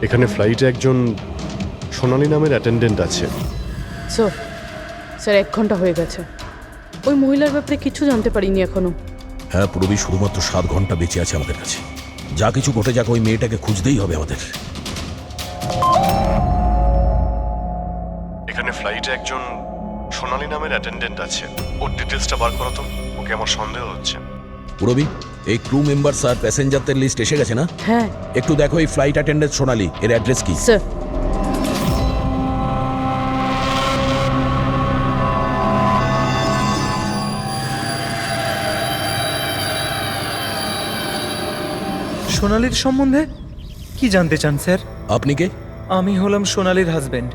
এখানে ফ্লাইটে একজন সোনালী নামের অ্যাটেন্ডেন্ট আছে। স্যার 1 ঘন্টা হয়ে গেছে, ওই মহিলার ব্যাপারে কিছু জানতে পারিনি এখনো। হ্যাঁ, পুরবী শুধুমাত্র 7 ঘন্টা বেঁচে আছে আমাদের কাছে। যা কিছু ঘটে যাক, ওই মেয়েটাকে খুঁজতেই হবে আমাদের। এখানে ফ্লাইটে একজন সোনালী নামের অ্যাটেন্ডেন্ট আছে, ওর ডিটেলসটা বার করো তো, ওকে আমার সন্দেহ হচ্ছে। পুরবী, এই ক্রু মেম্বারস আর প্যাসেঞ্জারদের লিস্ট এসে গেছে না? হ্যাঁ একটু দেখো এই ফ্লাইট অ্যাটেন্ডেন্ট সোনালী, এর অ্যাড্রেস কি? স্যার। সোনালীর সম্বন্ধে কি জানতে চান স্যার? আপনি কে? আমি হলাম সোনালীর হাজবেন্ড,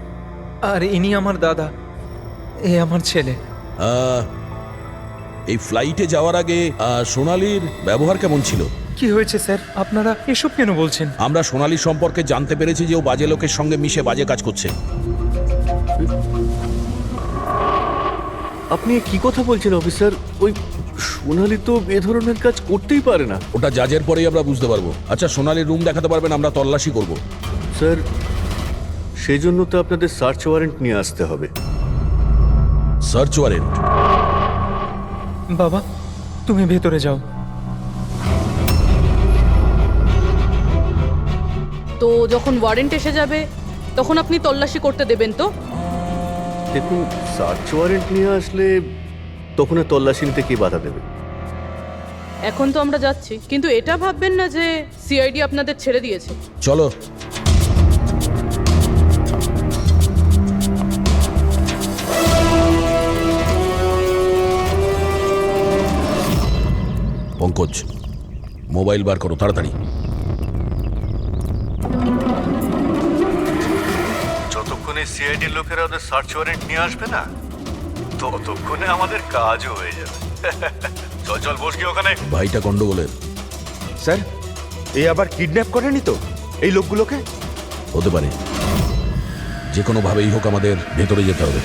আর ইনি আমার দাদা, এ আমার ছেলে। এই ফ্লাইটে যাওয়ার আগে সোনালীর ব্যবহার কেমন ছিল? কি হয়েছে স্যার, আপনারা এসব কেন বলছেন? আমরা সোনালী সম্পর্কে জানতে পেরেছি যে ও বাজে লোকের সঙ্গে মিশে বাজে কাজ করছে। আপনি কি কথা বলছেন অফিসার? ওই সোনালী তো এ ধরনের কাজ করতেই পারে না। ওটা জাজের পরেই আমরা বুঝতে পারবো। আচ্ছা, সোনালীর রুম দেখাতে পারবেন? আমরা তল্লাশি করব। স্যার, সেই জন্য তো আপনাদের সার্চ ওয়ারেন্ট নিয়ে আসতে হবে। Search warrant? বাবা, তুমি ভেতরে যাও। তো যখন ওয়ারেন্ট এসে যাবে তখন আপনি তল্লাশি করতে দেবেন তো? দেখুন, সার্চ ওয়ারেন্ট নিয়ে আসলে তখন আর তল্লাশি নিতে কে বাধা দেবে? এখন তো আমরা যাচ্ছি, কিন্তু এটা ভাববেন না যে সিআইডি আপনাদের ছেড়ে দিয়েছে। চলো। পঙ্কজ, মোবাইল বার করো তাড়াতাড়ি। যতক্ষণে সিআইডির লোকেরা ওদের সার্চ ওয়ারেন্ট নিয়ে আসবে না, ততক্ষণে আমাদের কাজও হয়ে যাবে। চল চল, বস গিয়ে ওখানে। ভাইটা গন্ডগোলের। স্যার, এই আবার কিডন্যাপ করেনি তো এই লোকগুলোকে? হতে পারে, যে কোনো ভাবেই হোক আমাদের ভেতরে যেতে হবে।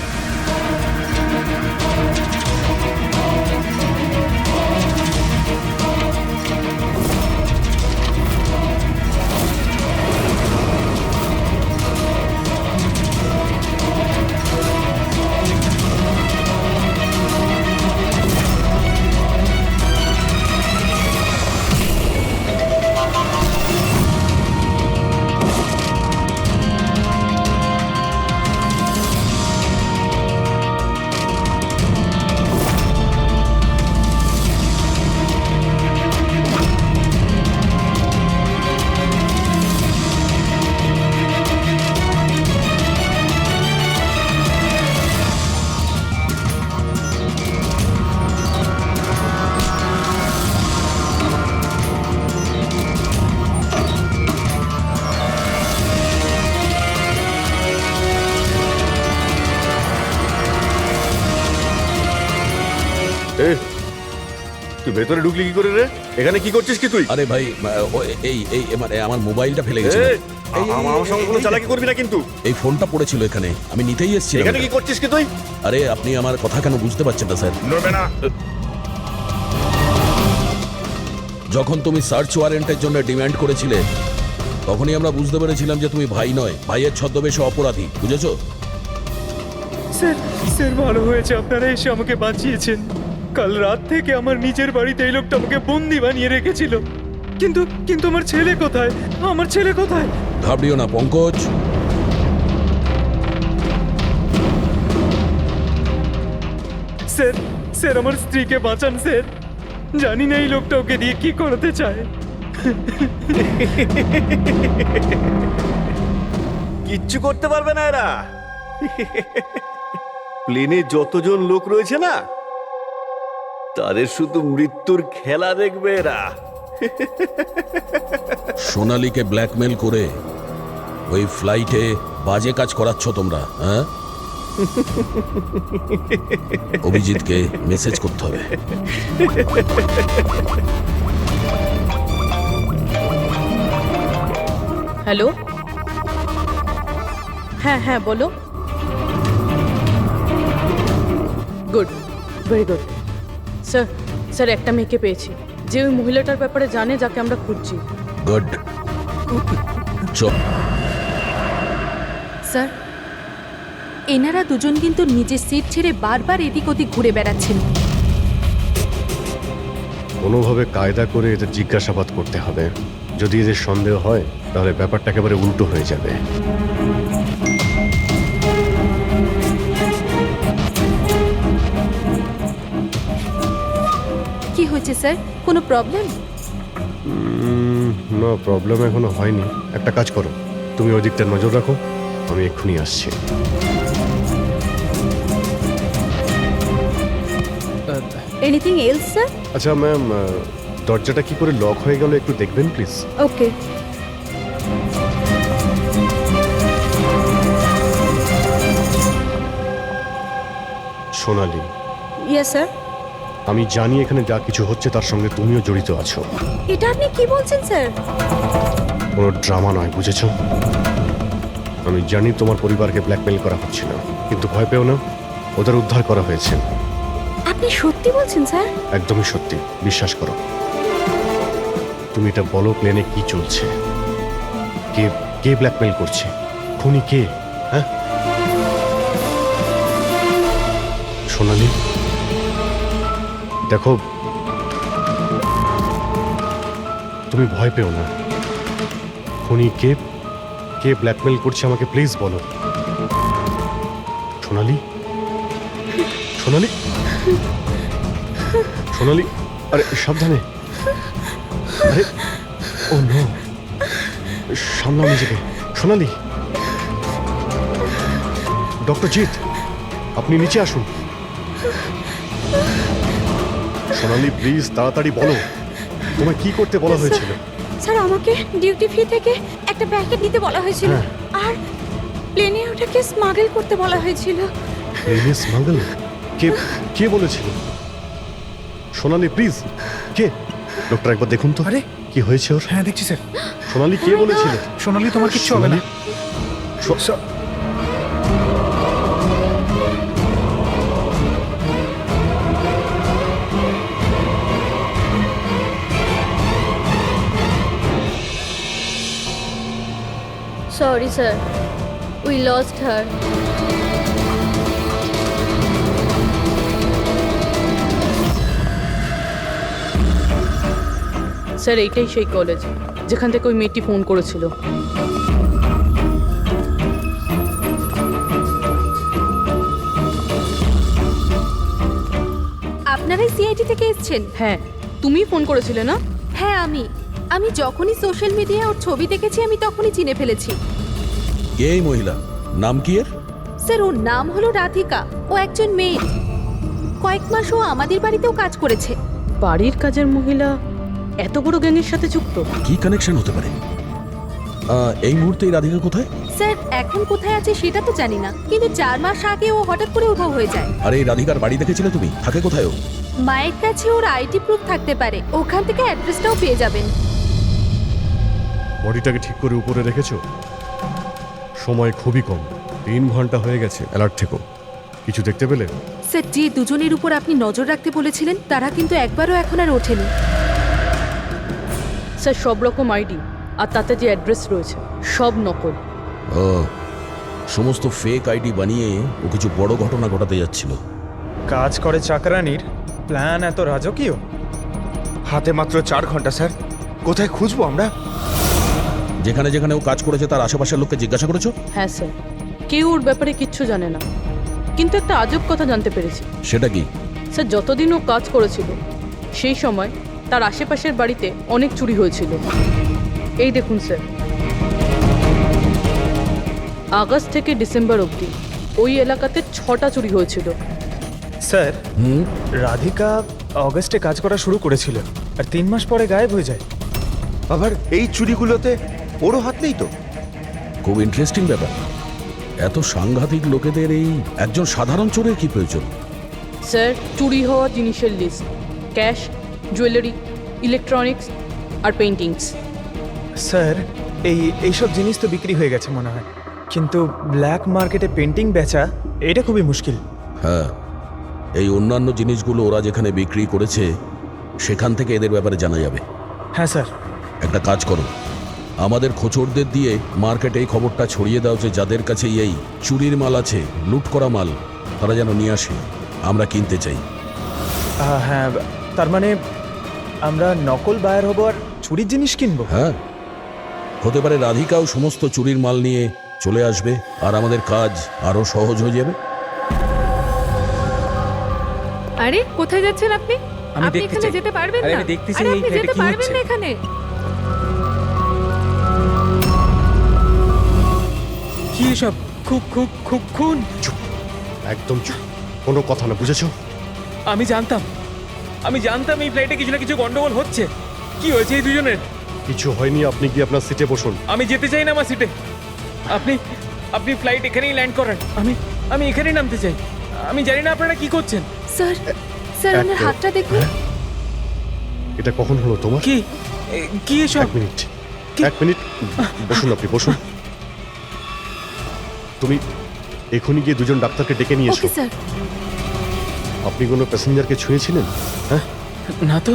তুই ভেতরে ঢুকলি কি করে রে? এখানে কি করছিস কি তুই? আরে ভাই, এই এই মানে আমার মোবাইলটা ফেলে গেছে। আমার সঙ্গে কোনো চালাকি করবি না কিন্তু। এই ফোনটা পড়েছিল এখানে, আমি নিতেই এসেছিলাম। এখানে কি করছিস কি তুই? আরে আপনি আমার কথা কেন বুঝতে পারছেন না স্যার? নড়বে না। যখন তুমি সার্চ ওয়ারেন্টের জন্য ডিমান্ড করেছিলে, তখনই আমরা বুঝতে পেরেছিলাম যে তুমি ভাই নয়, ভাইয়ের ছদ্মবেশে অপরাধী। বুঝেছো? স্যার, স্যার ভালো হয়েছে আপনারা এসে আমাকে বাঁচিয়েছেন। কাল রাত থেকে আমার নিজের বাড়িতে এই লোকটা আমাকে বন্দি বানিয়ে রেখেছিল। কিন্তু কিন্তু আমার ছেলে কোথায়? আমার ছেলে কোথায়? ঘাবড়িও না পঙ্কজ। স্যার, স্যার আমার স্ত্রীকে বাঁচান স্যার। জানি না এই লোকটা ওকে দিয়ে কি করতে চায়। কিচ্ছু করতে পারবে না এরা। প্লেনে যতজন লোক রয়েছে না, তাদের শুধু মৃত্যুর খেলা দেখবে এরা। সোনালীকে ব্ল্যাকমেল করে ওই ফ্লাইটে বাজে কাজ করাচ্ছ তোমরা, হ্যাঁ? অভিজিৎকে মেসেজ করতে হবে। হ্যালো, হ্যাঁ হ্যাঁ বলো। Good, very good. Sir, sir একটা মেয়েকে পেয়েছি যে ওই মহিলাটার ব্যাপারে জানে, যাকে আমরা খুঁজছি। গুড। চল। স্যার এনারা দুজন কিন্তু নিজের সিট ছেড়ে বারবার এদিক ওদিক ঘুরে বেড়াচ্ছেন। কোনোভাবে কায়দা করে এদের জিজ্ঞাসাবাদ করতে হবে। যদি এদের সন্দেহ হয় তাহলে ব্যাপারটা একেবারে উল্টো হয়ে যাবে। কি হয়েছে স্যার, কোনো প্রবলেম? না, প্রবলেম এখনো হয়নি। একটা কাজ করো, তুমি ওই দিকটা নজর রাখো, আমি এক্ষুনি আসছি। Anything else sir? আচ্ছা ম্যাম, দরজাটা কি করে লক হয়ে গেল একটু দেখবেন please? Okay. Sonali, yes sir. আমি জানি এখানে যা কিছু হচ্ছে তার সঙ্গে তুমিও জড়িত আছো। এটা আপনি কি বলছেন স্যার? কোনো ড্রামা নয়, বুঝেছো? আমি জানি তোমার পরিবারকে ব্ল্যাকমেল করা হচ্ছিল, কিন্তু ভয় পেও না, ওদের উদ্ধার করা হয়েছে। আপনি সত্যি বলছেন স্যার? একদমই সত্যি, বিশ্বাস করো। তুমি এটা বলো, প্লেনে কি চলছে? কে কে ব্ল্যাকমেল করছে? খুনি কে? হ্যাঁ সোনালি, দেখো, তুমি ভয় পেও না। খুনি কে, কে ব্ল্যাকমেল করছে আমাকে প্লিজ বলো। সোনালি, সোনালি, সোনালি, আরে সাবধানে। আরে ও নো, সামলাও নিজেকে। সোনালি, ডক্টর জিৎ, আপনি নিচে আসুন। সোনালি প্লিজ তাড়াতাড়ি বলো, তোমায় কি করতে বলা হয়েছিল? স্যার আমাকে ডিউটি ফ্রি থেকে একটা প্যাকেট নিতে বলা হয়েছিল, হ্যাঁ। আর প্লেনে ওটাকে স্মাগল করতে বলা হয়েছিল। প্লেনে স্মাগল? কে কে বলেছিল? সোনালি প্লিজ, কে? ডক্টর একবার দেখুন তো। আরে কি হয়েছে ওর? হ্যাঁ দেখছি স্যার। সোনালি কে বলেছিল? সোনালি তোমার কিচ্ছু হবে না। Sorry, sir. We lost her. Sir এইটাই সেই কলেজ যেখান থেকে ওই মেয়েটি ফোন করেছিল। আপনারাই সিআইডি থেকে এসেছেন? হ্যাঁ, তুমি ফোন করেছিলে না? হ্যাঁ আমি যখনই সোশ্যাল মিডিয়ায় ওর ছবি দেখেছি আমি তখনই চিনে ফেলেছি। কে এই মহিলা? নাম কি এর? স্যার ওর নাম হলো রাধিকা, ও একজন মেয়ে। কয়েক মাস ও আমাদের বাড়িতেও কাজ করেছে। বাড়ির কাজের মহিলা এত বড় গ্যাংয়ের সাথে যুক্ত? কি কানেকশন হতে পারে? এই মুহূর্তে এই রাধিকা কোথায়? স্যার এখন কোথায় আছে সেটা তো জানি না, কিন্তু 4 মাস আগে ও হঠাৎ করে উধাও হয়ে যায়। আর এই রাধিকার বাড়ি দেখেছিলে তুমি? থাকে কোথায় ও? মায়ের কাছে ওর আইডি প্রুফ থাকতে পারে, ওখান থেকে অ্যাড্রেসটাও পেয়ে যাবেন। বডিটাকে ঠিক করে উপরে রেখেছো? সময় খুবই কম, 3 ঘন্টা হয়ে গেছে। অ্যালার্ট থেকো। কিছু দেখতে পেলে? স্যার যে দুজনের উপর আপনি নজর রাখতে বলেছিলেন তারা কিন্তু একবারও এখন আর ওঠেনি। স্যার সব রকম আইডি আর তাতে যে অ্যাড্রেস রয়েছে সব নকল। ও, সমস্ত ফেক আইডি বানিয়ে ও কিছু বড় ঘটনা ঘটাতে যাচ্ছিল। কাজ করে চাকরানির প্ল্যান এত রাজকীয়? হাতে মাত্র 4 ঘন্টা স্যার, কোথায় খুঁজবো আমরা? যেখানে যেখানে ও কাজ করেছে তার আশেপাশের লোককে জিজ্ঞাসা করেছো? হ্যাঁ স্যার, কেউ ওর ব্যাপারে কিচ্ছু জানে না, কিন্তু একটা আজব কথা জানতে পেরেছি। সেটা কি? স্যার যতদিন ও কাজ করেছিল সেই সময় তার আশেপাশের বাড়িতে অনেক চুরি হয়েছিল। এই দেখুন স্যার, আগস্ট থেকে ডিসেম্বর অবধি ওই এলাকাতে 6টা চুরি হয়েছিল। স্যার রাধিকা অগস্টে কাজ করা শুরু করেছিল আর 3 মাস পরে গায়েব হয়ে যায়। আবার এই চুরিগুলোতে ওরও হাত নেই তো? খুব ইন্টারেস্টিং ব্যাপার। এত সাংঘাতিক লোকেদের এই একজন সাধারণ চোরের কি প্রয়োজন? স্যার চুরি হওয়া জিনিসের লিস্ট: ক্যাশ, জুয়েলারি, ইলেকট্রনিক্স আর পেইন্টিংস। স্যার এইসব জিনিস তো বিক্রি হয়ে গেছে মনে হয়, কিন্তু ব্ল্যাক মার্কেটে পেন্টিং বেচা এটা খুবই মুশকিল। হ্যাঁ, এই অন্যান্য জিনিসগুলো ওরা যেখানে বিক্রি করেছে সেখান থেকে এদের ব্যাপারে জানা যাবে। হ্যাঁ স্যার। একটা কাজ করো, আমাদের খোঁচরদের দিয়ে মার্কেটে এই খবরটা ছড়িয়ে দাও যে যাদের কাছে এই চুরির মাল আছে, লুট করা মাল, তারা যেন নিয়ে আসে, আমরা কিনতে চাই। হ্যাঁ, তার মানে আমরা নকল বায়ার হবো আর চুরির জিনিস কিনবো? হ্যাঁ, হতে পারে রাধিকাও সমস্ত চুরির মাল নিয়ে চলে আসবে আর আমাদের কাজ আরো সহজ হয়ে যাবে। আরে কোথায় যাচ্ছেন আপনি? আমি আপনি দেখতে এখানে চাই। যেতে পারবেন আরে না। আমি দেখতেছি আরে এই আপনি ফ্ল্যাটে যেতে কি পারবেন হচ্ছে। না এখানে। কি এসব? খুন। চুপ, একদম চুপ, কোনো কথা না, বুঝেছো? আমি জানতাম এই ফ্লাইটে কিছু না কিছু গন্ডগোল হচ্ছে। কি হয়েছে এই দুজনের? কিছু হয়নি, আপনি গিয়ে আপনার সিটে বসুন। আমি যেতে চাই না আমার সিটে। আপনি ফ্লাইট এখানেই ল্যান্ড করেন। আমি এখানেই নামতে চাই। আমি জানি না আপনারা কি করছেন। স্যার স্যার ওনার একটা- হাতটা দেখুন। হ্যাঁ? এটা কখন হলো তোমার? কি এসব? এক মিনিট বসুন, আপনি বসুন। তুমি এখনই গিয়ে দুজন ডাক্তারকে ডেকে নিয়ে এসো। Okay sir. আপনি কোনো প্যাসেঞ্জারকে ছুঁয়েছিলেন? হ্যাঁ, না তো,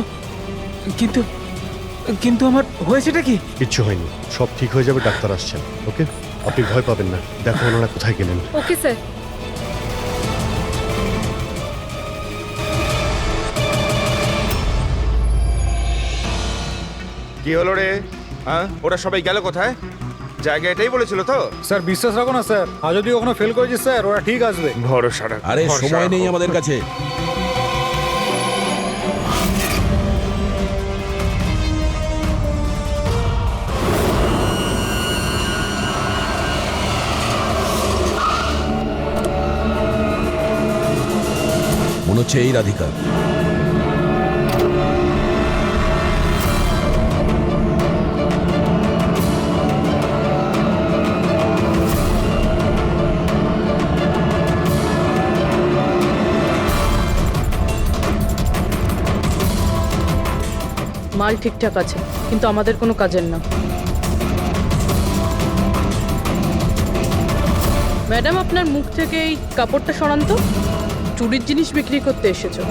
কিন্তু আমার হয়েছেটা কি? কিচ্ছু হয়নি, সব ঠিক হয়ে যাবে, ডাক্তার আসছেন। ওকে, আপনি ভয় পাবেন না। দেখো ওনারা কোথায় গেলেন। Okay sir. কি হলো রে? হ্যাঁ, ওরা সবাই গেল কোথায়? জায়গা এটাই বলেছিল তো? স্যার বিশ্বাস রাখো না স্যার, আর যদি কখনো ফেল করেছি স্যার ওরা ঠিক আসবে। ভরসা রাখো, আরে ভরসা সময় নেই রাখো। আমাদের কাছে। মনে হচ্ছে এই রাধিকা। মাল ঠিকঠাক আছে, কিন্তু আমাদের কোনো কাজের না। ম্যাডাম, আপনার মুখ থেকে এই কাপড়টা সরান তো। চুরির জিনিস বিক্রি করতে এসেছো,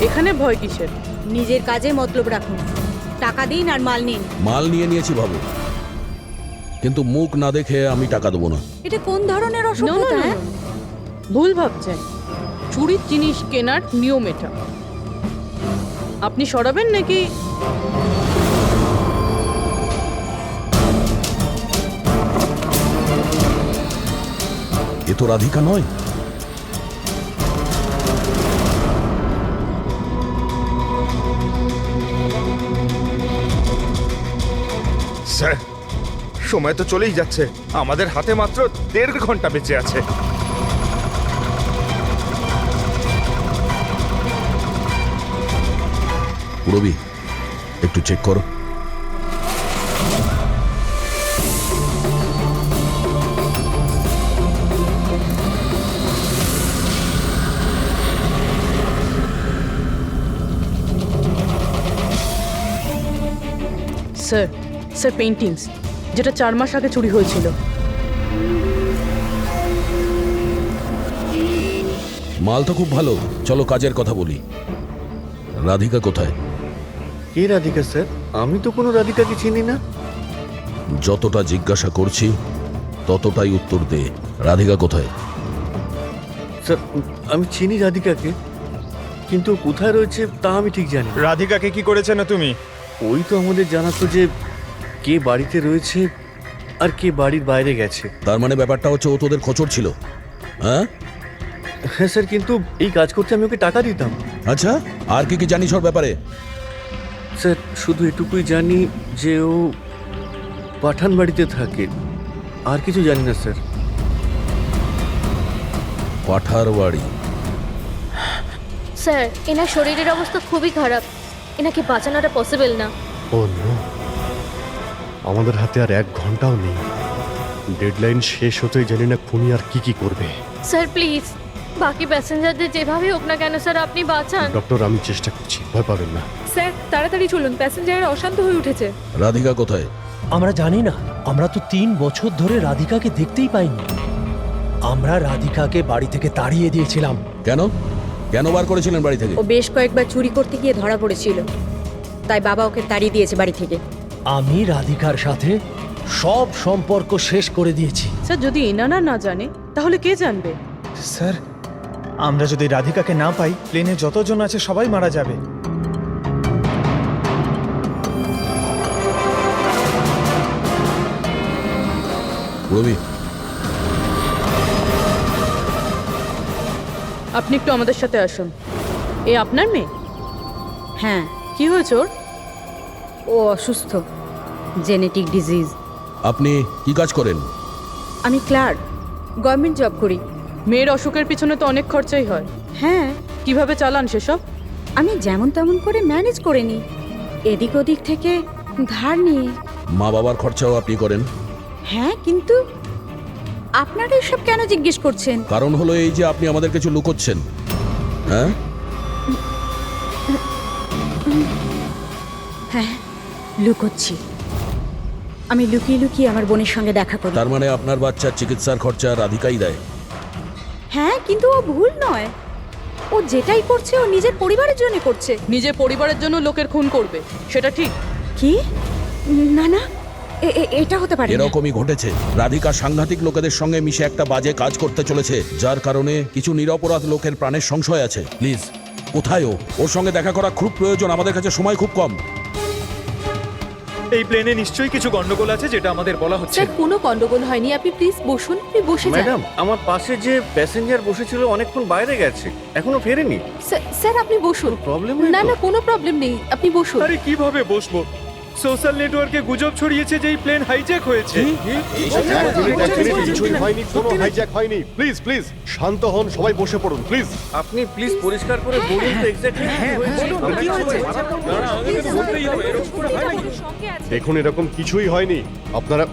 এখানে ভয় কিসের? নিজের কাজে মতলব রাখুন। টাকা দিন আর মাল নিন। মাল নিয়ে নিয়েছি ভাবো, কিন্তু মুখ না দেখে আমি টাকা দেবো না। এটা কোন ধরনের No, no, অসভ্যতা? no, হ্যাঁ? no. ভুল ভাবছেন। চুরির জিনিস কেনার নিয়ম এটা। আপনি সরাবেন নাকি? এ তো রাধিকা নয়। স্যার, সময় তো চলেই যাচ্ছে, আমাদের হাতে মাত্র 1.5 ঘন্টা বেঁচে আছে। পুরবি, একটু চেক করো। স্যার স্যার পেইন্টিংস, যেটা 4 মাস আগে চুরি হয়েছিল। মাল তো খুব ভালো, চলো কাজের কথা বলি। রাধিকা কোথায়? কে রাধিকা স্যার? আমি তো কোনো রাধিকাকে চিনি না। যতটা জিজ্ঞাসা করছি ততটাই উত্তর দে। রাধিকা কোথায়? স্যার, আমি চিনি রাধিকাকে, কিন্তু কোথায় রয়েছে তা আমি ঠিক জানি। রাধিকাকে কি করেছে না তুমি? ওই তো আমাদের জানাতো যে কে বাড়িতে রয়েছে আর কে বাড়ির বাইরে গেছে। তার মানে ব্যাপারটা হচ্ছে ও তোদের খোঁচর ছিল, হ্যাঁ? হ্যাঁ স্যার, কিন্তু এই কাজ করতে আমি ওকে টাকা দিতাম। আচ্ছা, আর কি কি জানিস ওর ব্যাপারে? স্যার, শুধু এটুকুই জানি যে ও পাঠান বাড়িতে থাকে, আর কিছু জানি না স্যার। পাঠার বাড়ি? স্যার এনার শরীরের অবস্থা খুবই খারাপ, এনাকে বাঁচানোটা পসিবল না। ও নো, আমাদের হাতে আর 1 ঘন্টাও নেই। ডেডলাইন শেষ হতেই জানি না খুনি আর কি করবে। স্যার প্লিজ, বাকি প্যাসেঞ্জারদের যেভাবে হোক না কেন স্যার আপনি বাঁচান। ডক্টর, আমি চেষ্টা করছি, ভয় পাবেন না। স্যার তাড়াতাড়ি চলুন, প্যাসেঞ্জাররা অশান্ত হয়ে উঠেছে। রাধিকা কোথায়? আমরা জানি না, আমরা তো 3 বছর ধরে রাধিকাকে দেখতেই পাইনি। আমরা রাধিকাকে বাড়ি থেকে তাড়িয়ে দিয়েছিলাম। কেন কেন বার করেছিলেন বাড়ি থেকে? ও বেশ কয়েকবার চুরি করতে গিয়ে ধরা পড়েছিল, তাই বাবা ওকে তাড়িয়ে দিয়েছে বাড়ি থেকে। আমি রাধিকার সাথে সব সম্পর্ক শেষ করে দিয়েছি। স্যার যদি এনারা না জানে তাহলে কে জানবে? স্যার আমরা যদি রাধিকাকে না পাই প্লেনে যতজন আছে সবাই মারা যাবে। রবি, আপনি একটু আমাদের সাথে আসুন। এ আপনার মেয়ে? হ্যাঁ, কি হয়েছে ওর? ও অসুস্থ, জেনেটিক ডিজিজ। আপনি কি কাজ করেন? আমি ক্লার্ক, গভর্নমেন্ট জব করি। মেয়ের অসুখের পিছনে তো অনেক খরচাই হয়। হ্যাঁ, কিভাবে চালান সেসব? আমি যেমন তেমন করে ম্যানেজ করে নিই, এদিক ওদিক থেকে ধার নিয়ে। মা বাবার খরচাও আপনি করেন? হ্যাঁ, কিন্তু আপনারা এসব কেন জিজ্ঞেস করছেন? কারণ হলো এই যে আপনি আমাদের কিছু লুকোচ্ছেন। হ্যাঁ, হ্যাঁ, লুকোচ্ছি। আমি লুকিয়ে লুকিয়ে আমার বোনের সঙ্গে দেখা করি। তার মানে আপনার বাচ্চার চিকিৎসার খরচা রাধিকাই দেয়? হ্যাঁ, কিন্তু ও ভুল নয়। ও যেটাই করছে ও নিজের পরিবারের জন্য করছে। নিজের পরিবারের জন্য লোকের খুন করবে, সেটা ঠিক? কি? না না, এটা হতে পারে না। এরকমই ঘটেছে। রাধিকা সাংঘাতিক লোকেদের সঙ্গে মিশে একটা বাজে কাজ করতে চলেছে, যার কারণে কিছু নিরপরাধ লোকের প্রাণের সংশয় আছে। প্লিজ, কোথায় ও? ওর সঙ্গে দেখা করা খুব প্রয়োজন, আমাদের কাছে সময় খুব কম। এই প্লেনে নিশ্চয়ই কিছু গন্ডগোল আছে যেটা আমাদের বলা হচ্ছে। স্যার কোনো গন্ডগোল হয়নি, আপনি প্লিজ বসুন, আপনি বসে যান। ম্যাডাম, আমার পাশে যে প্যাসেঞ্জার বসেছিল অনেকক্ষণ বাইরে গেছে, এখনো ফেরেনি। স্যার আপনি বসুন। প্রবলেম না না, কোনো প্রবলেম নেই, আপনি বসুন। আরে কিভাবে বসবো? সোশ্যাল নেটওয়ার্কে গুজব ছড়িয়েছে যে এই প্লেন হাইজ্যাক হয়েছে। কিছুই হয়নি, কোনো হাইজ্যাক হয়নি। প্লিজ প্লিজ শান্ত হন, সবাই বসে পড়ুন প্লিজ। আপনি প্লিজ পরিষ্কার করে বলুন তো এক্স্যাক্টলি কি হয়েছে। দেখুন, এরকম কিছুই হয়নি। আপনারা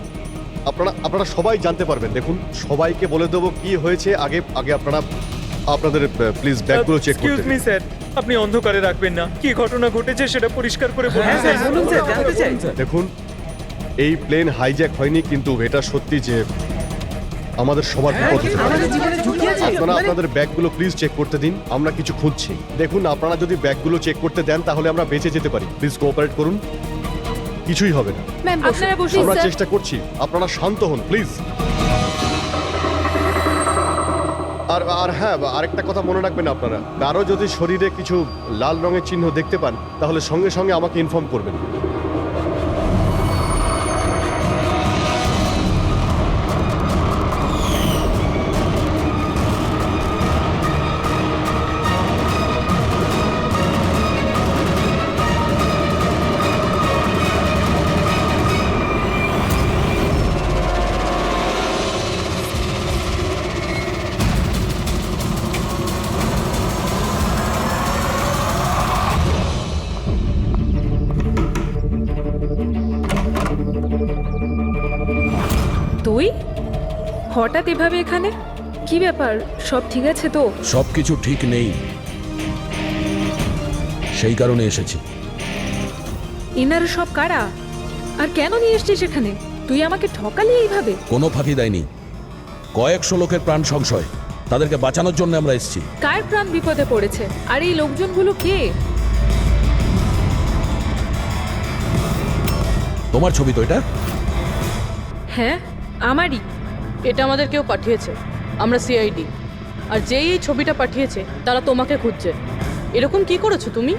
আপনারা আপনারা সবাই জানতে পারবেন। দেখুন, সবাইকে বলে দেবো কি হয়েছে। আগে আগে আপনারা আপনাদের প্লিজ ব্যাগগুলো চেক এক্সকিউজ করতে মি দিন। স্যার, আপনি অন্ধকারে রাখবেন না। কি ঘটনা ঘটেছে সেটা পরিষ্কার করে বলুন স্যার। দেখুন, এই প্লেন হাইজ্যাক হয়নি, কিন্তু এটা সত্যি যে আমাদের সবার বিপদ হতে পারে। আপনারা আপনাদের ব্যাগগুলো প্লিজ চেক করতে দিন, আমরা কিছু খুঁজছি। দেখুন, আপনারা যদি ব্যাগগুলো চেক করতে দেন তাহলে আমরা বেঁচে যেতে পারি। প্লিজ কোঅপারেট করুন, কিছুই হবে না। ম্যাম আপনারা বসুন আমরা স্যার। চেষ্টা করছি, আপনারা শান্ত হন প্লিজ। আর আর হ্যাঁ, আরেকটা কথা মনে রাখবেন, আপনারা কারো যদি শরীরে কিছু লাল রঙের চিহ্ন দেখতে পান তাহলে সঙ্গে সঙ্গে আমাকে ইনফর্ম করবেন। তুই হঠাৎ এভাবে এখানে? কি ব্যাপার, সব ঠিক আছে তো? সবকিছু ঠিক নেই, সেই কারণে এসেছি। ইনারা সব কারা আর কেন নিয়ে এসছিস এখানে? তুই আমাকে ঠকালি এইভাবে? কোনো ফাঁকি দেয়নি, কয়েকশো লোকের প্রাণ সংশয়, তাদেরকে বাঁচানোর জন্য আমরা এসেছি। কার প্রাণ বিপদে পড়েছে? আর এই লোকজনগুলো কে? তোমার ছবি তো এটা? হ্যাঁ আমারই। এটা আমাদের কেউ পাঠিয়েছে, আমরা সিআইডি। আর যেই এই ছবিটা পাঠিয়েছে তারা তোমাকে খুঁজছে। এরকম কি করেছো তুমি?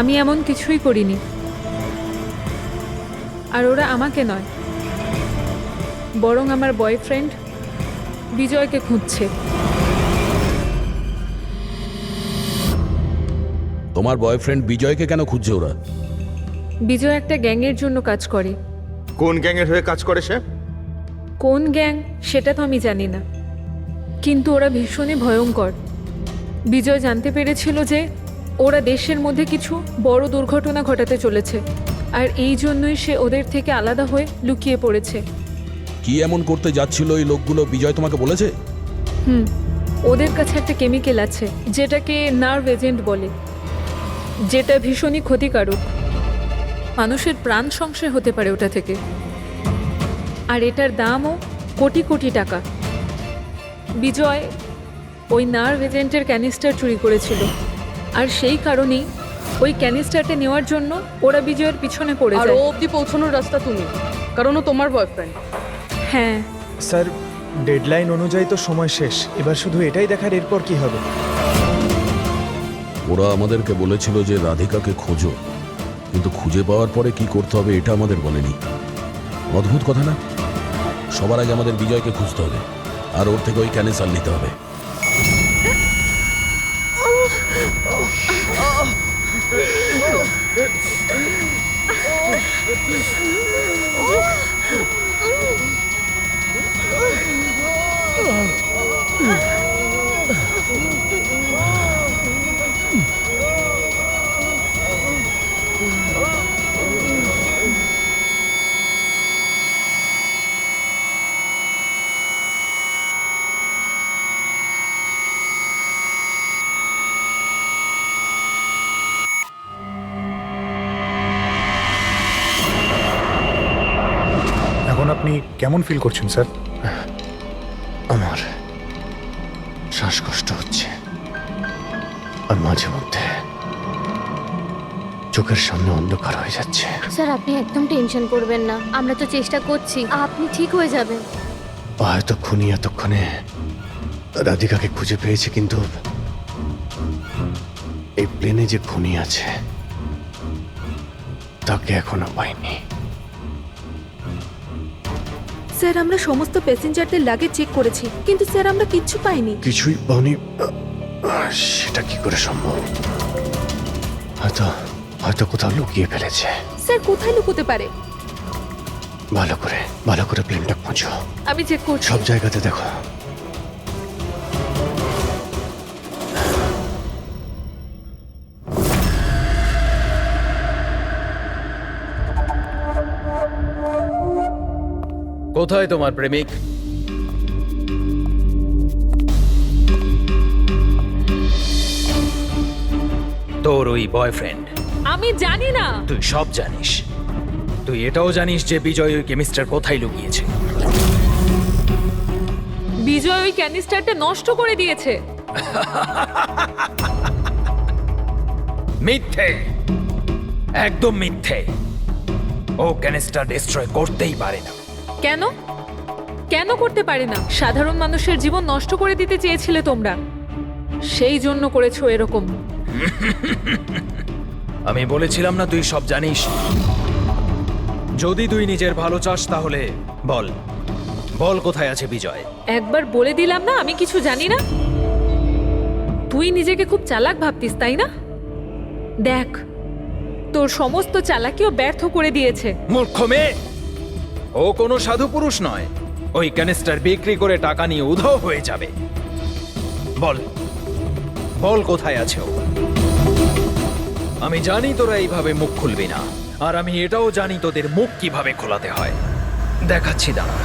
আমি এমন কিছুই করিনি। আর ওরা আমাকে নয়, বরং আমার বয়ফ্রেন্ড বিজয়কে খুঁজছে। তোমার বয়ফ্রেন্ড বিজয়কে কেন খুঁজছে ওরা? বিজয় একটা গ্যাংয়ের জন্য কাজ করে। কোন গ্যাংয়ের হয়ে কাজ করে সে? কোন গ্যাং সেটা তো আমি জানি না, কিন্তু ওরা ভীষণই ভয়ঙ্কর। বিজয় জানতে পেরেছিল যে ওরা দেশের মধ্যে কিছু বড় দুর্ঘটনা ঘটাতে চলেছে, আর এই জন্যই সে ওদের থেকে আলাদা হয়ে লুকিয়ে পড়েছে। কি এমন করতে যাচ্ছিল এই লোকগুলো বিজয় তোমাকে বলেছে? ওদের কাছে একটা কেমিক্যাল আছে যেটাকে নার্ভ এজেন্ট বলে, যেটা ভীষণই ক্ষতিকারক। মানুষের প্রাণ সংশয় হতে পারে ওটা থেকে, আর এটার দামও কোটি কোটি টাকা। বিজয় ওই নার্ভ এজেন্টের ক্যানিস্টার চুরি করেছিল, আর সেই কারণেই ওই ক্যানিস্টারটা নেওয়ার জন্য ওরা বিজয়ের পিছনে পড়ে আর যায়। ও অবধি পৌঁছানোর রাস্তা তুমি, কারণ ও তোমার বয়ফ্রেন্ড। হ্যাঁ, স্যার ডেডলাইন অনুযায়ী তো সময় শেষ, এবার শুধু এটাই দেখার এরপর কি হবে। ওরা আমাদেরকে বলেছিল যে রাধিকাকে খোঁজো, কিন্তু খুঁজে পাওয়ার পরে কি করতে হবে এটা আমাদের বলেনি। অদ্ভুত কথা না? সবার আগে আমাদের বিজয়কে খুঁজতে হবে, আর ওর থেকে ওই ক্যানেসার নিতে হবে। এখন আপনি কেমন ফিল করছেন স্যার? আমার শ্বাসকষ্ট হচ্ছে, আর মাঝে মধ্যে চোখের সামনে অন্ধকার হয়ে যাচ্ছে। স্যার আপনি একদম টেনশন করবেন না, আমরা তো চেষ্টা করছি, আপনি ঠিক হয়ে যাবেন। হয়তো খুনি এতক্ষণে রাধিকাকে খুঁজে পেয়েছে, কিন্তু এই প্লেনে যে খুনি আছে তাকে এখনো পাইনি। স্যার আমরা সমস্ত প্যাসেঞ্জারদের লাগেজ চেক করেছি, কিন্তু স্যার আমরা কিচ্ছু পাইনি। কিছুই পাওনি? সেটা কি করে সম্ভব? হয়তো হয়তো কোথাও লুকিয়ে ফেলেছে। স্যার কোথায় লুকোতে পারে? ভালো করে প্লেনটা খোঁজো। আমি চেক করছি। সব জায়গাতে দেখো। কোথায় তোমার প্রেমিক? তোর ওই বয়ফ্রেন্ড। আমি জানি না। তুই সব জানিস। তুই এটাও জানিস যে বিজয় ওই কেমিস্টার কোথায় লুকিয়েছে। বিজয় ওই ক্যানিস্টারটা নষ্ট করে দিয়েছে। মিথ্যে, একদম মিথ্যে। ও ক্যানিস্টার ডিস্ট্রয় করতেই পারে না। কেন? কেন করতে পারে না? সাধারণ মানুষের জীবন নষ্ট করে দিতে চেয়েছিলে তোমরা, সেই জন্য করেছো এরকম। আমি বলেছিলাম না তুই সব জানিস? যদি তুই নিজের ভালো চাস তাহলে বল, বল কোথায় আছে বিজয়? একবার বলে দিলাম না আমি কিছু জানি না। তুই নিজেকে খুব চালাক ভাবতিস তাই না? দেখ, তোর সমস্ত চালাকিও ব্যর্থ করে দিয়েছে। মূর্খ মেয়ে, ও কোনো সাধু পুরুষ নয়। ওই ক্যানিস্টার বিক্রি করে টাকা নিয়ে উধাও হয়ে যাবে। বল, বল কোথায় আছে ও? আমি জানি তোরা এইভাবে মুখ খুলবি না, আর আমি এটাও জানি তোদের মুখ কিভাবে খোলাতে হয়। দেখাচ্ছি, দাঁড়া।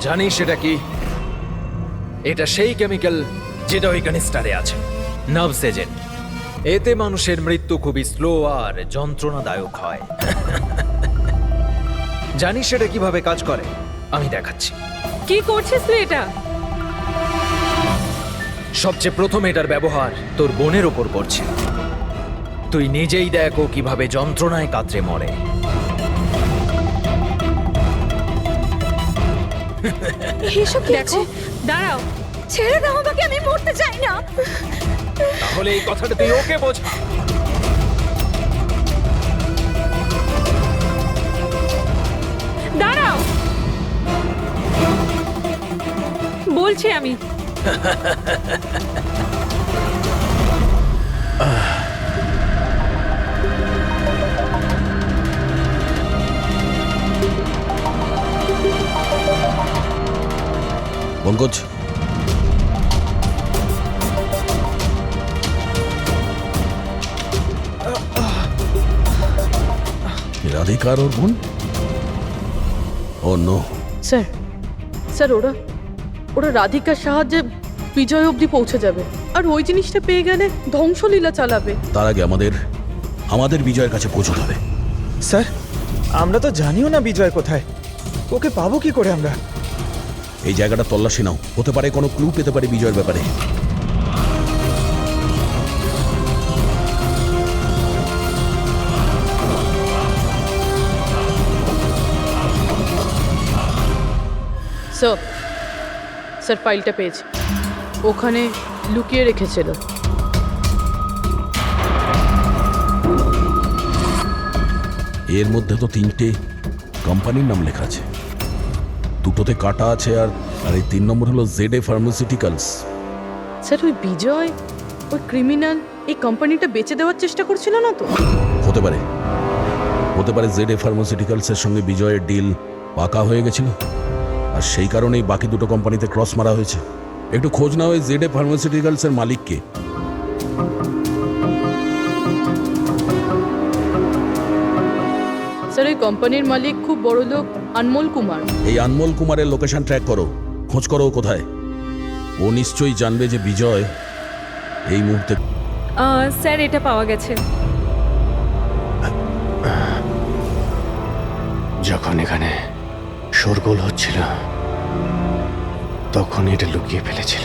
জানিস এটা কি? এটা সেই কেমিক্যাল যেটা ওই ক্যানিস্টারে আছে, নার্ভস এজেন্ট। এতে মানুষের মৃত্যু খুবই স্লো আর যন্ত্রণাদায়ক হয়। জানিস এটা কিভাবে কাজ করে? আমি দেখাচ্ছি। কি করছিস তুই এটা? সবচেয়ে প্রথম এটার ব্যবহার তোর বোনের ওপর করছে। তুই নিজেই দেখ ও কিভাবে যন্ত্রণায় কাতরে মরে। এসব কি দেখো, দাঁড়াও। ছেড়ে দাও আমাকে, আমি মরতে চাই না। তাহলে এই কথাটা তুই ওকে বোঝা। দাঁড়াও, বলছি আমি। পঙ্কজ, রাধিকার ওর বোন? ও নো। স্যার, স্যার ওরা ওরা রাধিকার সাহায্যে বিজয় অবধি পৌঁছে যাবে, আর ওই জিনিসটা পেয়ে গেলে ধ্বংসলীলা চালাবে। তার আগে আমাদের বিজয়ের কাছে পৌঁছতে হবে। স্যার আমরা তো জানিও না বিজয় কোথায়, ওকে পাবো কি করে আমরা? এই জায়গাটা তল্লাশি নাও, হতে পারে কোনো ক্লু পেতে পারে বিজয়ের ব্যাপারে। স্যার ফাইলটা পেয়েছি, ওখানে লুকিয়ে রেখেছিল। এর মধ্যে তো 3টে কোম্পানির নাম লেখা আছে, দুটোতে কাটা আছে, আর এই 3 নম্বর হলো ZA ফার্মাসিউটিক্যালস। স্যার ওই বিজয়, ওই ক্রিমিনাল এই কোম্পানিটা বেচে দেওয়ার চেষ্টা করছিল না তো? হতে পারে, হতে পারে ZA ফার্মাসিউটিক্যালসের সঙ্গে বিজয়ের ডিল পাকা হয়ে গেছিল, আর সেই কারণেই বাকি দুটো কোম্পানিতে ক্রস মারা হয়েছে। একটু খোঁজ নাও ওই ZA ফার্মাসিউটিক্যালসের মালিককে। স্যার এই কোম্পানির মালিক খুব বড় লোক আনমোল কুমার। এই আনমোল কুমারের লোকেশন ট্র্যাক করো, খোঁজ করো ও কোথায়। ও নিশ্চয়ই জানবে যে বিজয় এই মুহূর্তে। স্যার এটা পাওয়া গেছে। যখন এখানে শোরগোল হচ্ছিল তখন এটা লুকিয়ে ফেলেছিল।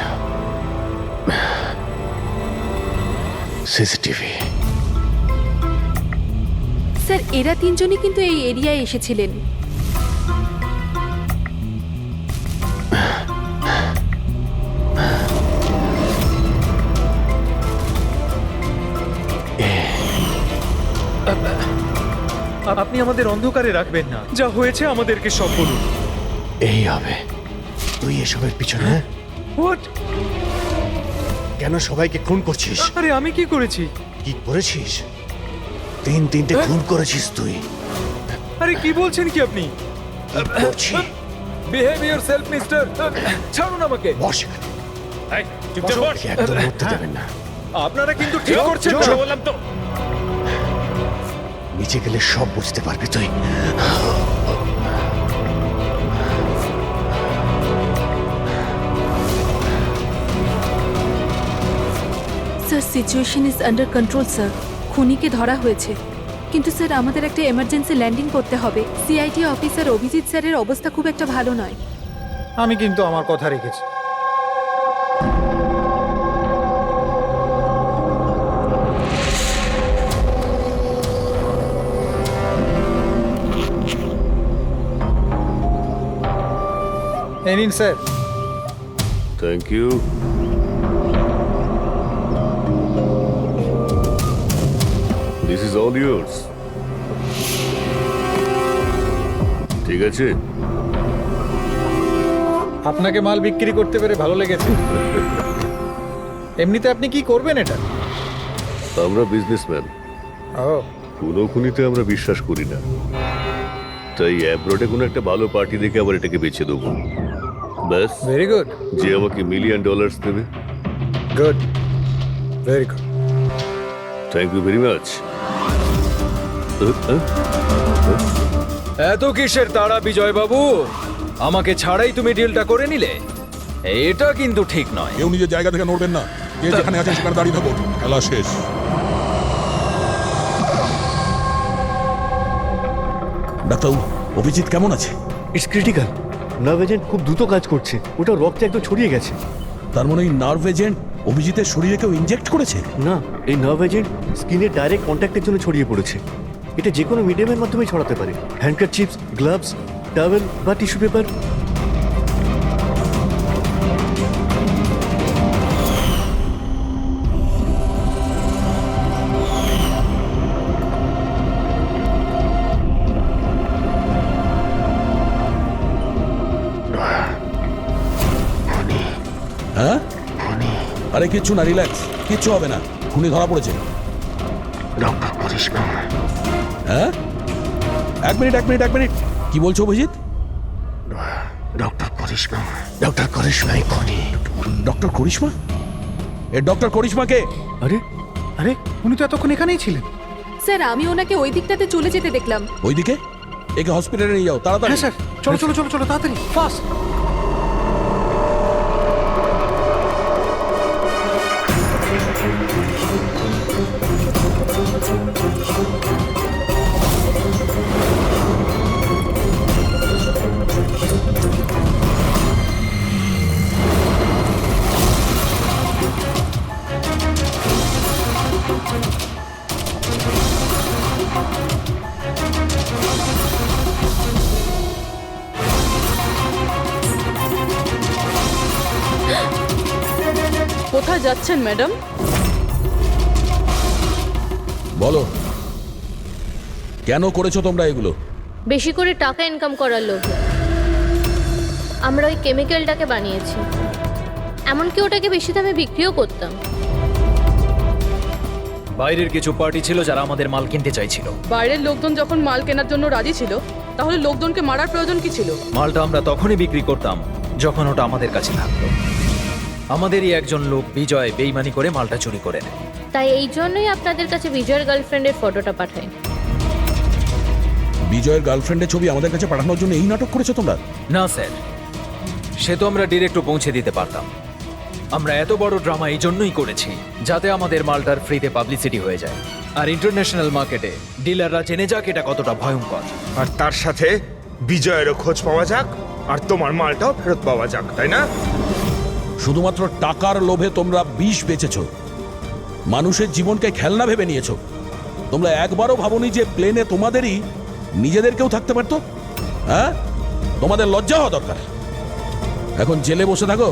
সিসিটিভি। স্যার এরা 3জনই কিন্তু এই এরিয়ায় এসেছিলেন। আপনি আমাদের অন্ধকারে রাখবেন না, যা হয়েছে আমাদেরকে সব বলুন। এই হবে। তুই এসবের পিছনে হোয়াট? কেন সবাইকে খুন করছিস? আরে আমি কি করেছি? কি করেছিস? 3টে খুন করেছিস তুই। আরে কি বলছেন কি আপনি? Behave yourself mister. ছাড়ুন আমাকে। বস। চুপচাপ বস। একদম উঠতে দেবেন না। আপনারা কিন্তু ঠিক করছেন না। বললাম তো। নিচে গেলে সব বুঝতে পারবি তুই। Sir situation is under control sir. খুনিকে ধরা হয়েছে, কিন্তু স্যার আমাদের একটা এমার্জেন্সি ল্যান্ডিং করতে হবে। সিআইডি অফিসার অভিজিৎ স্যারের অবস্থা খুব একটা ভালো নয়। আমি কিন্তু আমার কথা রেখেছি। এই নিন sir. Thank you. This is all yours. ঠিক আছে। আপনাকে মাল বিক্রি করতে পেরে ভালো লেগেছে। এমনিতে আপনি কি করবেন এটা? আমরা বিজনেসম্যান, ও কোনো খুনিতে আমরা বিশ্বাস করি না, তাই অ্যাব্রোডে কোনো একটা ভালো পার্টি দেখে আবার এটাকে বেছে দেবো। ব্যাস। Very good. যে আমাকে $1 মিলিয়ন দেবে। Good, very good. Thank you very much. এত কিসের তাড়া বিজয় বাবু? আমাকে ছাড়াই তুমি ডিলটা করে নিলে? এটা কিন্তু ঠিক নয়। কেউ নিজের জায়গা থেকে নড়বেন না, যে যেখানে আছেন সেখানে দাঁড়িয়ে থাকুন, খেলা শেষ। ডাক্তারবাবু, অভিজিৎ কেমন আছে? It's critical. নার্ভ এজেন্ট খুব দ্রুত কাজ করছে, ওটা রক্তে একদম ছড়িয়ে গেছে। তার মানে ওই নার্ভ এজেন্ট অভিজিতের শরীরে কেউ ইনজেক্ট করেছে? না, এই নার্ভ এজেন্ট স্কিনের ডাইরেক্ট কন্ট্যাক্টের জন্য ছড়িয়ে পড়েছে। এটা যে কোনো মিডিয়ামের মাধ্যমে ছড়াতে পারে। হ্যান্ডকারচিপস, গ্লাভস, টাওয়েল বা টিস্যু পেপার। হ্যাঁ? আরে কিচ্ছু না, রিল্যাক্স, কিচ্ছু হবে না। খুনি ধরা পড়েছে। ডক্টর করিশ্মা। হ্যাঁ? এক মিনিট। কি বলছো অভিজিৎ? ডক্টর করিশ্মা। ডক্টর করিশ্মাই খুনি। ডক্টর করিশ্মা? এ ডক্টর করিশ্মাকে? আরে আরে, উনি তো এতক্ষণ এখানেই ছিলেন। স্যার আমি ওনাকে ওই দিকটাতে চলে যেতে দেখলাম। ওইদিকে? একে হসপিটালে নিয়ে যাও তাড়াতাড়ি। হ্যাঁ স্যার, চলো চলো চলো চলো তাড়াতাড়ি, ফাস্ট। কোথায় যাচ্ছেন ম্যাডাম? বলো, কেন করেছো তোমরা এগুলো? বেশি করে টাকা ইনকাম করার লোভে আমরা ওই কেমিক্যালটাকে বানিয়েছি, এমনকি ওটাকে বেশি দামে বিক্রিও করতাম। বাইরের কিছু পার্টি ছিল যারা আমাদের মাল কিনতে চাইছিল। বাইরের লোকজন যখন মাল কেনার জন্য রাজি ছিল, তাহলে লোকজনকে মারার প্রয়োজন কি ছিল? মালটা আমরা তখনই বিক্রি করতাম যখন ওটা আমাদের কাছে থাকতো। আমাদেরই একজন লোক বিজয় বেইমানি করে মালটা চুরি করে নেয়। তাই এই জন্যই আপনাদের কাছে বিজয়ের গার্লফ্রেন্ডের ফটোটা পাঠাই। বিজয়ের গার্লফ্রেন্ডের ছবি আমাদের কাছে পাঠানোর জন্য এই নাটক করেছো তোমরা? না স্যার, সে তো আমরা ডিরেক্ট পৌঁছে দিতে পারতাম। আমরা এত বড় ড্রামা এই জন্যই করেছি যাতে আমাদের মালটার ফ্রিতে পাবলিসিটি হয়ে যায়, আর ইন্টারন্যাশনাল মার্কেটে ডিলাররা জেনে যাক এটা কতটা ভয়ঙ্কর। আর তার সাথে বিজয়েরও খোঁজ পাওয়া যাক, আর তোমার মালটাও ফেরত পাওয়া যাক, তাই না? শুধুমাত্র টাকার লোভে তোমরা বিষ বেচেছো, মানুষের জীবনকে খেলনা ভেবে নিয়েছো। তোমরা একবারও ভাবোনি যে প্লেনে তোমাদেরই নিজেদেরকেও থাকতে পারতো? হ্যাঁ, তোমাদের লজ্জা হওয়া দরকার। এখন জেলে বসে থাকো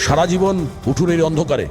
সারা জীবন উঠুনের অন্ধকারে।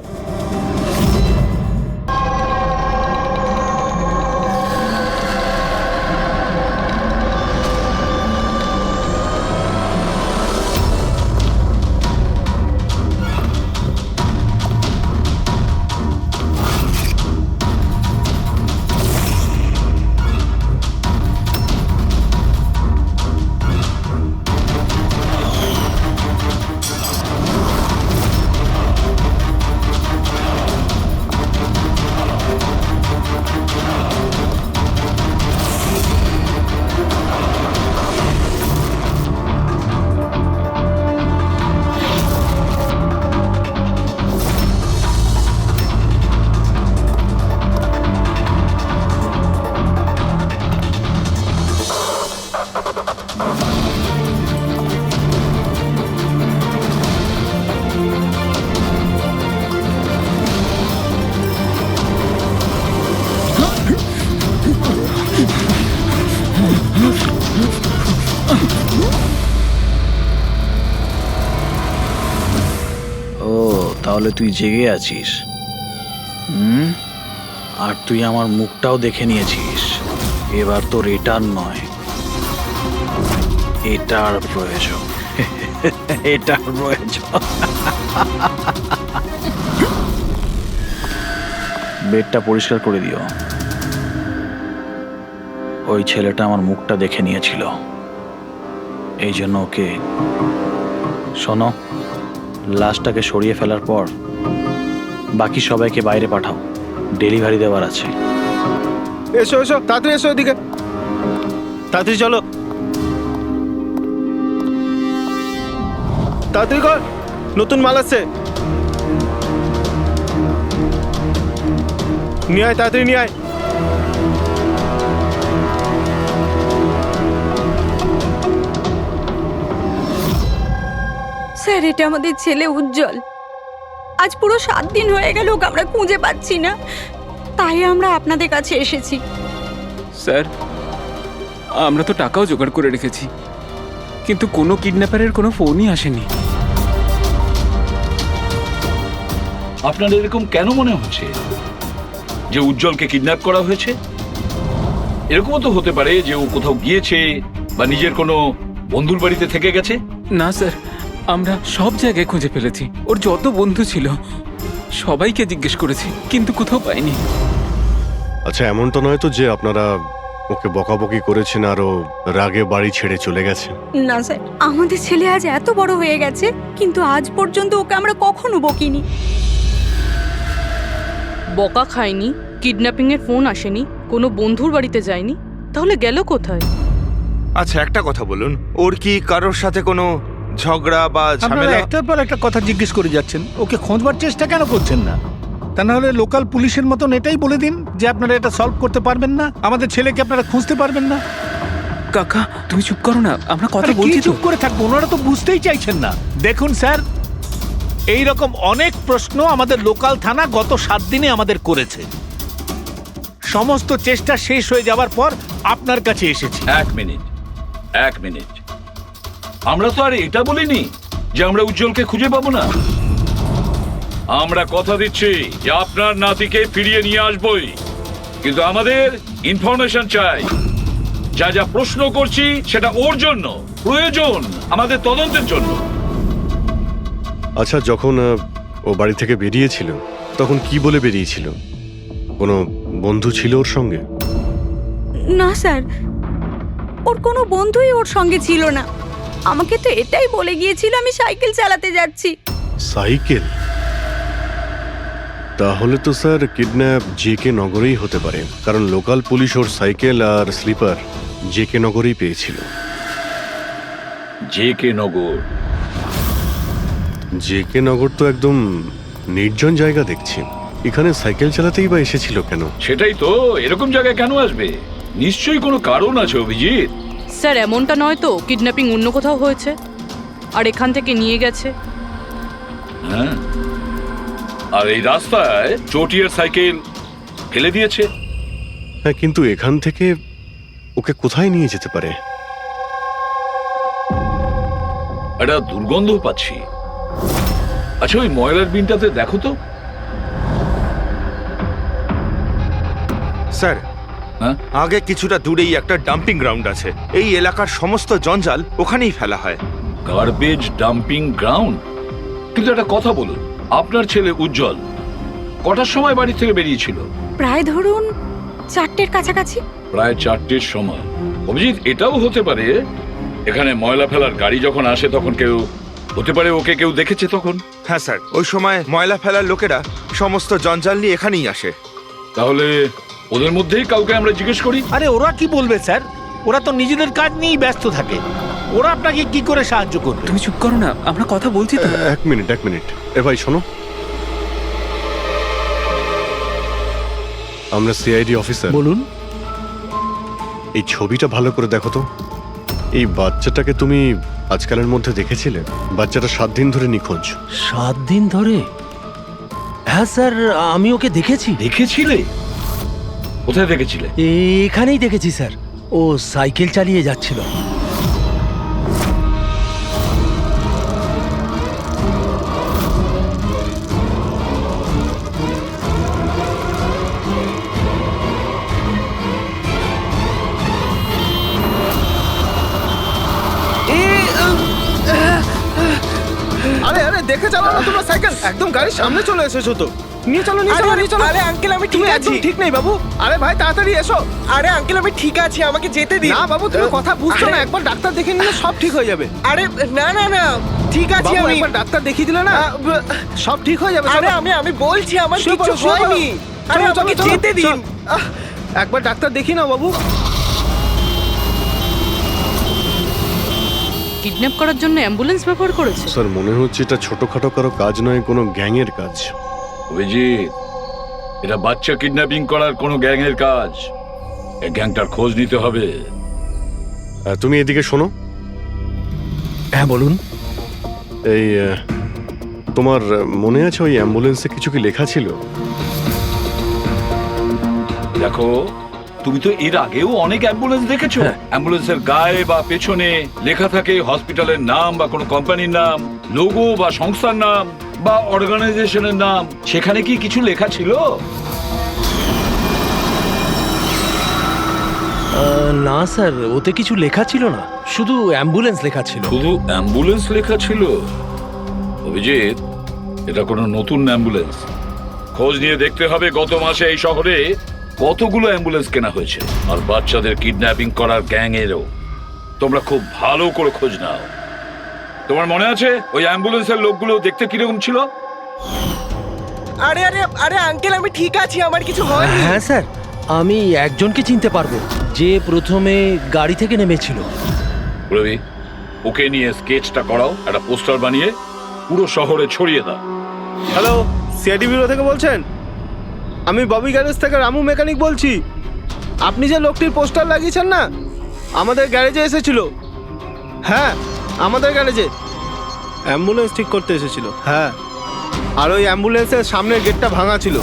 তাহলে তুই জেগে আছিস, আর তুই আমার মুখটাও দেখে নিয়েছিস। এবার তোর এটার নয়, এটার প্রয়োজন। এটার প্রয়োজন। বেডটা পরিষ্কার করে দিও। ওই ছেলেটা আমার মুখটা দেখে নিয়েছিল, এই জন্য ওকে। শোনো, লাশটাকে সরিয়ে ফেলার পর বাকি সবাইকে বাইরে পাঠাও, ডেলিভারি দেওয়ার আছে। এসো এসো, তাড়াতাড়ি এসো, এদিকে তাড়াতাড়ি চলো, তাড়াতাড়ি কর, নতুন মাল আছে। নিয়ে আয়, তাড়াতাড়ি নিয়ে আয়। স্যার, এটা আমাদের ছেলে উজ্জ্বল। আজ পুরো 7 দিন হয়ে গেল ওকে আমরা খুঁজে পাচ্ছি না, তাই আমরা আপনাদের কাছে এসেছি। স্যার, আমরা তো টাকাও জোগাড় করে রেখেছি, কিন্তু কোনো কিডন্যাপারের কোনো ফোনই আসেনি। আপনার এরকম কেন মনে হচ্ছে যে উজ্জ্বলকে কিডন্যাপ করা হয়েছে? এরকমও তো হতে পারে যে ও কোথাও গিয়েছে বা নিজের কোনো বন্ধুর বাড়িতে থেকে গেছে। না স্যার, আমরা সব জায়গায় খুঁজে ফেলেছি। ওর যত বন্ধু ছিল সবাইকে জিজ্ঞেস করেছি, কিন্তু কোথাও পাইনি। আচ্ছা, এমন তো নয় তো যে আপনারা ওকে বকাবকি করেছেন আর ও রাগে বাড়ি ছেড়ে চলে গেছে? না স্যার, আমাদের ছেলে আজ এত বড় হয়ে গেছে, কিন্তু আজ পর্যন্ত ওকে আমরা কখনো বকিনি। বকা খায়নি, কিডন্যাপিং এর ফোন আসেনি, কোনো বন্ধুর বাড়িতে যায়নি, তাহলে গেল কোথায়? আচ্ছা, একটা কথা বলুন, ওর কি কারোর সাথে কোনো ঝগড়া বা ঝামেলা? একটার পর একটা কথা জিজ্ঞেস করে যাচ্ছেন, ওকে খোঁজবার চেষ্টা কেন করছেন না? তা না হলে লোকাল পুলিশের মতন এটাই বলে দিন যে আপনারা এটা সলভ করতে পারবেন না, আমাদের ছেলেকে আপনারা খুঁজতে পারবেন না। কাকা, তুমি চুপ করো না, আমরা কথা বলছি। চুপ করে থাকবো? ওনারা তো বুঝতেই চাইছেন না। দেখুন স্যার, এই রকম অনেক প্রশ্ন আমাদের লোকাল থানা গত 7 দিনে আমাদের করেছে। সমস্ত চেষ্টা শেষ হয়ে যাবার পর আপনার কাছে এসেছি। এক মিনিট, আমরা তো আর এটা বলিনি যে আমরা উজ্জ্বলকে খুঁজে পাবো না। আমরা কথা দিচ্ছি যে আপনার নাতিকে ফিরিয়ে নিয়ে আসবই, কিন্তু আমাদের ইনফরমেশন চাই। যা যা প্রশ্ন করছি সেটা ওর জন্য প্রয়োজন, আমাদের তদন্তের জন্য। আচ্ছা, যখন ও বাড়ি থেকে বেরিয়েছিল তখন কি বলে বেরিয়েছিল? কোনো বন্ধু ছিল ওর সঙ্গে? না স্যার, ওর কোনো বন্ধুই ওর সঙ্গে ছিল না। আমাকে তো এটাই বলে গিয়েছিল আমি সাইকেল চালাতে যাচ্ছি। সাইকেল? তাহলে তো স্যার কিডন্যাপ জেকে নগরেই হতে পারে, কারণ লোকাল পুলিশ ওর সাইকেল আর স্লিপার জেকে নগরেই পেয়েছিল। জেকে নগর? জেকে নগর তো একদম নির্জন জায়গা দেখছি। এখানে সাইকেল চালাতেই বা এসেছিল কেন? সেটাই তো, এরকম জায়গায় কেন আসবে? নিশ্চয়ই কোনো কারণ আছে অভিজিৎ। স্যার এমনটা নয় তো কিডন্যাপিং অন্য কোথাও হয়েছে আর এখান থেকে নিয়ে গেছে? হ্যাঁ, আর এই রাস্তায় চটিয়ার সাইকেল ফেলে দিয়েছে। হ্যাঁ, কিন্তু এখান থেকে ওকে কোথায় নিয়ে যেতে পারে? একটা দুর্গন্ধ পাচ্ছি। আচ্ছা, ওই ময়লার বিনটাতে দেখো তো। স্যার, আগে কিছুটা দূরেই একটা ডাম্পিং গ্রাউন্ড আছে। এই এলাকার সমস্ত জঞ্জাল ওখানেই ফেলা হয়। Garbage dumping ground? কিন্তু একটা কথা বলুন, আপনার ছেলে উজ্জ্বল কটার সময় বাড়ি থেকে বেরিয়েছিল? প্রায় ধরুন 4টের কাছাকাছি। প্রায় 4টের সময়। অভিজিৎ, এটাও হতে পারে এখানে ময়লা ফেলার গাড়ি যখন আসে তখন কেউ, হতে পারে ওকে কেউ দেখেছে তখন। হ্যাঁ স্যার, ওই সময় ময়লা ফেলার লোকেরা সমস্ত জঞ্জাল নিয়ে এখানেই আসে। তাহলে ওদের মধ্যেই কাউকে আমরা জিজ্ঞেস করি। আরে ওরা কি বলবে স্যার? ওরা তো নিজেদের কাজ নিয়েই ব্যস্ত থাকে। ওরা আপনাকে কি করে সাহায্য করবে? তুমি চুপ করো না, আমরা কথা বলছি তো। এক মিনিট। এ ভাই শোনো, আমরা সিআইডি অফিসার। বলুন। এই ছবিটা ভালো করে দেখো তো। এই বাচ্চাটাকে তুমি আজকালের মধ্যে দেখেছিলে? বাচ্চাটা 7 দিন ধরে নিখোঁজ। 7 দিন ধরে? হ্যাঁ স্যার, আমি ওকে দেখেছি। দেখেছিলে? কোথায় দেখেছিলে? এখানেই দেখেছি স্যার, ও সাইকেল চালিয়ে যাচ্ছিল। আরে আরে দেখে চালাও না তোমরা সাইকেল, একদম গাড়ির সামনে চলে এসেছো তো। নিয়ে চলো। আরে আঙ্কেল আমি ঠিক আছি। ঠিক নেই বাবু। আরে ভাই তাড়াতাড়ি এসো। আরে আঙ্কেল আমি ঠিক আছি, আমাকে যেতে দিন। না বাবু, তুমি কথা বুঝছো না, একবার ডাক্তার দেখে নিলে সব ঠিক হয়ে যাবে। আরে না না না, ঠিক আছে আমি। একবার ডাক্তার দেখিয়ে দিলে না সব ঠিক হয়ে যাবে। আরে আমি বলছি আমার কিছু হয়নি। আরে আমাকে যেতে দিন। একবার ডাক্তার দেখি না বাবু। কিডন্যাপ করার জন্য অ্যাম্বুলেন্স ব্যবহার করেছে? স্যার মনে হচ্ছে এটা ছোটখাটো কারো কাজ নয়, কোনো গ্যাংয়ের কাজ। অভিজিৎ, এটা বাচ্চা কিডন্যাপিং করার কোনো গ্যাংয়ের কাজ। এই গ্যাংটার খোঁজ নিতে হবে। তুমি এদিকে শোনো। হ্যাঁ বলুন। এই তোমার মনে আছে ওই অ্যাম্বুলেন্সে কিছু কি লেখা ছিল? দেখো, তুমি তো এর আগেও অনেক অ্যাম্বুলেন্স দেখেছো। অ্যাম্বুলেন্সের গায়ে বা পেছনে লেখা থাকে হসপিটালের নাম বা কোনো কোম্পানির নাম, লোগো বা সংস্থার নাম বা অর্গানাইজেশনের নাম। সেখানে কি কিছু লেখা ছিল? না স্যার, ওতে কিছু লেখা ছিল না, শুধু অ্যাম্বুলেন্স লেখা ছিল। শুধু অ্যাম্বুলেন্স লেখা ছিল? অভিজিৎ, এটা কোনো নতুন অ্যাম্বুলেন্স। খোঁজ নিয়ে দেখতে হবে গত মাসে এই শহরে কতগুলো অ্যাম্বুলেন্স কেনা হয়েছে। আর বাচ্চাদের কিডন্যাপিং করার গ্যাংয়েরও তোমরা খুব ভালো করে খোঁজ নাও। তোমার মনে আছে ওই অ্যাম্বুলেন্সের লোকগুলো দেখতে কিরকম ছিল? আরে আরে আরে আঙ্কেল আমি ঠিক আছি, আমার কিছু হয়নি। হ্যাঁ স্যার, আমি একজনকে চিনতে পারবো যে প্রথমে গাড়ি থেকে নেমেছিল। রবি, ওকে নিয়ে স্কেচটা করাও, একটা পোস্টার বানিয়ে পুরো শহরে ছড়িয়ে দাও। হ্যালো, সিআইডি ব্যুরো থেকে বলছেন? আমি ববি গ্যারেজ থেকে রামু মেকানিক বলছি। আপনি যে লোকটির পোস্টার লাগিয়েছেন না, আমাদের গ্যারেজে এসেছিল। হ্যাঁ, আমাদের গ্যারেজে অ্যাম্বুলেন্স ঠিক করতে এসেছিল। হ্যাঁ, আর ওই অ্যাম্বুলেন্সের সামনের গেটটা ভাঙা ছিল।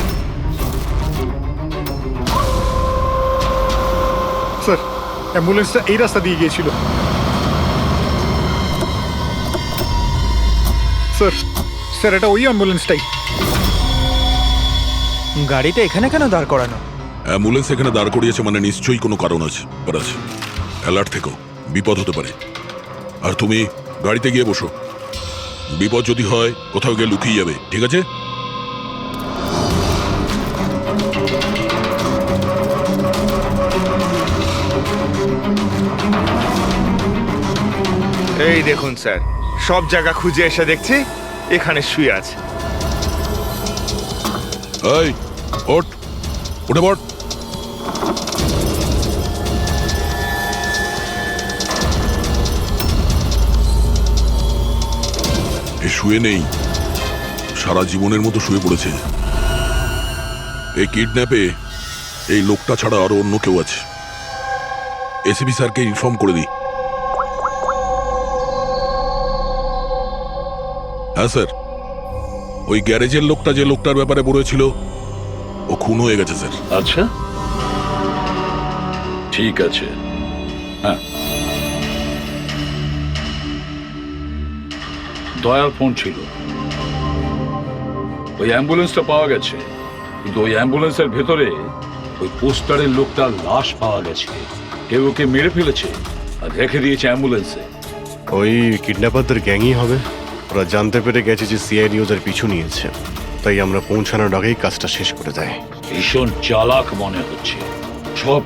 স্যার, অ্যাম্বুলেন্সটা এই রাস্তা দিয়ে গিয়েছিল। স্যার, এটা ওই অ্যাম্বুলেন্সটাই। গাড়িটা এখানে কেন দাঁড় করানো? অ্যাম্বুলেন্স এখানে দাঁড় করিয়েছে মানে নিশ্চয়ই কোনো কারণ আছে। অ্যালার্ট থেকো, বিপদ হতে পারে। আর তুমি গাড়িতে গিয়ে বসো, বিপদ যদি হয় কোথাও গিয়ে লুকিয়ে যাবে, ঠিক আছে? এই দেখুন স্যার, সব জায়গা খুঁজে এসে দেখছি এখানে শুয়ে আছে। এই ওঠ, উঠে পড়। এ শুয়ে নেই, সারা জীবনের মতো শুয়ে পড়েছে। এই কিডন্যাপে এই লোকটা ছাড়া আরো অন্য কেউ আছে। এসিপি স্যারকে ইনফর্ম করে দিই। হ্যাঁ স্যার, ওই গ্যারেজের লোকটা যে লোকটার ব্যাপারে বলেছিল ও খুন হয়ে গেছে স্যার। আচ্ছা, ঠিক আছে। হ্যাঁ, দয়ার ফোন ছিল, ওই অ্যাম্বুলেন্সটা পাওয়া গেছে, কিন্তু ওই অ্যাম্বুলেন্সের ভেতরে ওই পোস্টারের লোকটার লাশ পাওয়া গেছে। কেউ ওকে মেরে ফেলেছে আর রেখে দিয়েছে অ্যাম্বুলেন্সে। ওই কিডন্যাপারদের গ্যাংই হবে। ওরা জানতে পেরে গেছে যে সিআইডি ওদের পিছু নিয়েছে, তাই আমরা পৌঁছানোর আগেই কাজটা শেষ করে দেয়। ভীষণ চালাক মনে হচ্ছে, সব